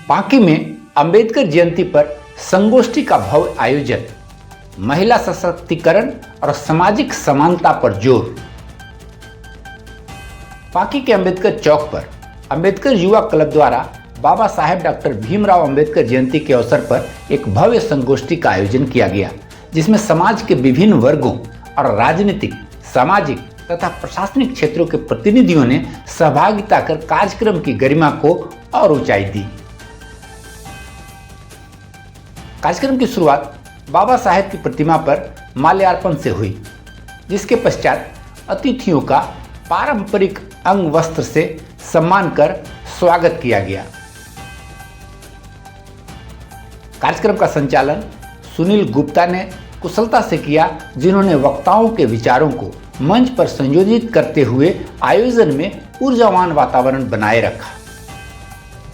पांकी में अंबेडकर जयंती पर संगोष्ठी का भव्य आयोजन, महिला सशक्तिकरण और सामाजिक समानता पर जोर। पांकी के अंबेडकर चौक पर अंबेडकर युवा क्लब द्वारा बाबा साहेब डॉक्टर भीमराव अंबेडकर जयंती के अवसर पर एक भव्य संगोष्ठी का आयोजन किया गया, जिसमें समाज के विभिन्न वर्गों और राजनीतिक, सामाजिक तथा प्रशासनिक क्षेत्रों के प्रतिनिधियों ने सहभागिता कर कार्यक्रम की गरिमा को और ऊंचाई दी। कार्यक्रम की शुरुआत बाबा साहेब की प्रतिमा पर माल्यार्पण से हुई, जिसके पश्चात अतिथियों का पारंपरिक अंग वस्त्र से सम्मान कर स्वागत किया गया। कार्यक्रम का संचालन सुनील गुप्ता ने कुशलता से किया, जिन्होंने वक्ताओं के विचारों को मंच पर संयोजित करते हुए आयोजन में ऊर्जावान वातावरण बनाए रखा।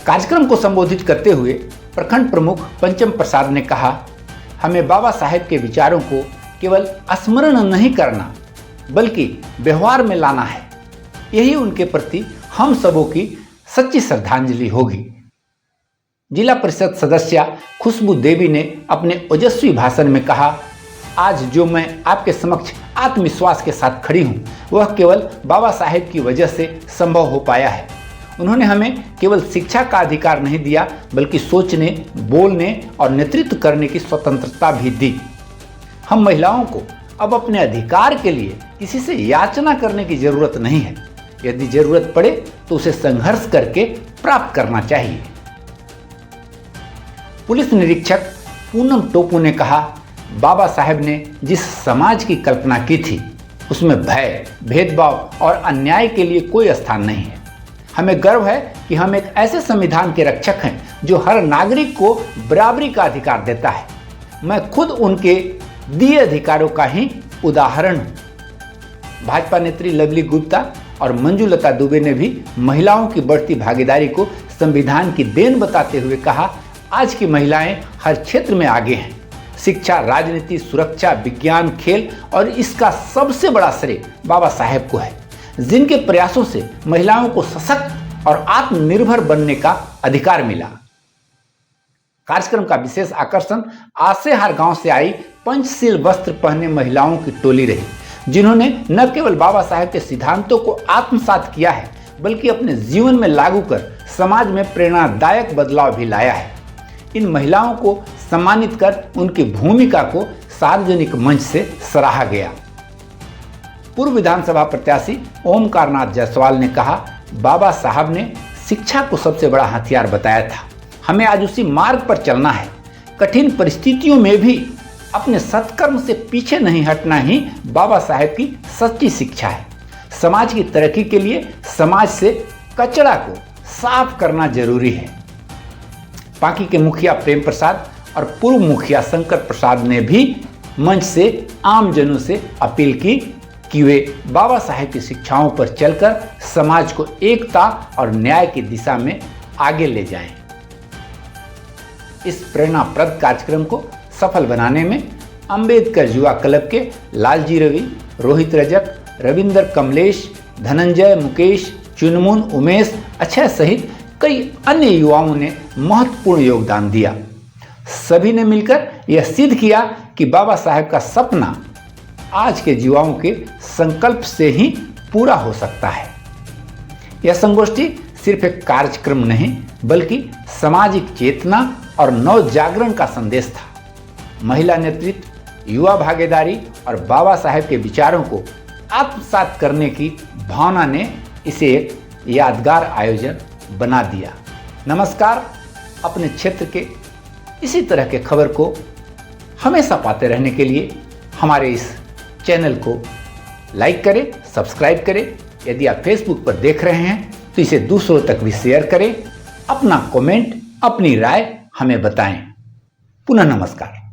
कार्यक्रम को संबोधित करते हुए प्रखंड प्रमुख पंचम प्रसाद ने कहा, हमें बाबा साहेब के विचारों को केवल स्मरण नहीं करना बल्कि व्यवहार में लाना है। यही उनके प्रति हम सबों की सच्ची श्रद्धांजलि होगी। जिला परिषद सदस्य खुशबू देवी ने अपने ओजस्वी भाषण में कहा, आज जो मैं आपके समक्ष आत्मविश्वास के साथ खड़ी हूँ, वह केवल बाबा साहेब की वजह से संभव हो पाया है। उन्होंने हमें केवल शिक्षा का अधिकार नहीं दिया, बल्कि सोचने, बोलने और नेतृत्व करने की स्वतंत्रता भी दी। हम महिलाओं को अब अपने अधिकार के लिए किसी से याचना करने की जरूरत नहीं है। यदि जरूरत पड़े तो उसे संघर्ष करके प्राप्त करना चाहिए। पुलिस निरीक्षक पूनम टोपू ने कहा, बाबा साहेब ने जिस समाज की कल्पना की थी, उसमें भय, भेदभाव और अन्याय के लिए कोई स्थान नहीं है। हमें गर्व है कि हम एक ऐसे संविधान के रक्षक हैं जो हर नागरिक को बराबरी का अधिकार देता है। मैं खुद उनके दिए अधिकारों का ही उदाहरण हूं। भाजपा नेत्री लवली गुप्ता और मंजुलता दुबे ने भी महिलाओं की बढ़ती भागीदारी को संविधान की देन बताते हुए कहा, आज की महिलाएं हर क्षेत्र में आगे हैं। शिक्षा, राजनीति, सुरक्षा, विज्ञान, खेल और इसका सबसे बड़ा श्रेय बाबा साहेब को है, जिनके प्रयासों से महिलाओं को सशक्त और आत्मनिर्भर बनने का अधिकार मिला। कार्यक्रम का विशेष आकर्षण आसेहार गांव से आई पंचशील वस्त्र पहने महिलाओं की टोली रही, जिन्होंने न केवल बाबा साहेब के सिद्धांतों को आत्मसात किया है, बल्कि अपने जीवन में लागू कर समाज में प्रेरणादायक बदलाव भी लाया है। इन महिलाओं को सम्मानित कर उनकी भूमिका को सार्वजनिक मंच से सराहा गया। पूर्व विधानसभा प्रत्याशी ओमकारनाथ जायसवाल ने कहा, बाबा साहब ने शिक्षा को सबसे बड़ा हथियार बताया था। हमें आज उसी मार्ग पर चलना है। कठिन परिस्थितियों में भी अपने सत्कर्म से पीछे नहीं हटना ही बाबा साहेब की सच्ची शिक्षा है। समाज की तरक्की के लिए समाज से कचरा को साफ करना जरूरी है। पांकी के मुखिया प्रेम प्रसाद और पूर्व मुखिया शंकर प्रसाद ने भी मंच से आमजनों से अपील की कि वे बाबा साहेब की शिक्षाओं पर चलकर समाज को एकता और न्याय की दिशा में आगे ले जाएं। इस प्रेरणाप्रद कार्यक्रम को सफल बनाने में अंबेडकर युवा क्लब के लालजी रवि, रोहित रजक, रविंदर कमलेश, धनंजय, मुकेश, चुनमुन, उमेश, अक्षय सहित कई अन्य युवाओं ने महत्वपूर्ण योगदान दिया। सभी ने मिलकर यह सिद्ध किया कि बाबा साहेब का सपना आज के युवाओं के संकल्प से ही पूरा हो सकता है। यह संगोष्ठी सिर्फ एक कार्यक्रम नहीं, बल्कि सामाजिक चेतना और नव जागरण का संदेश था। महिला नेतृत्व, युवा भागीदारी और बाबा साहेब के विचारों को आत्मसात करने की भावना ने इसे एक यादगार आयोजन बना दिया। नमस्कार। अपने क्षेत्र के इसी तरह के खबर को हमेशा पाते रहने के लिए हमारे इस चैनल को लाइक करें, सब्सक्राइब करें। यदि आप फेसबुक पर देख रहे हैं तो इसे दूसरों तक भी शेयर करें। अपना कमेंट, अपनी राय हमें बताएं। पुनः नमस्कार।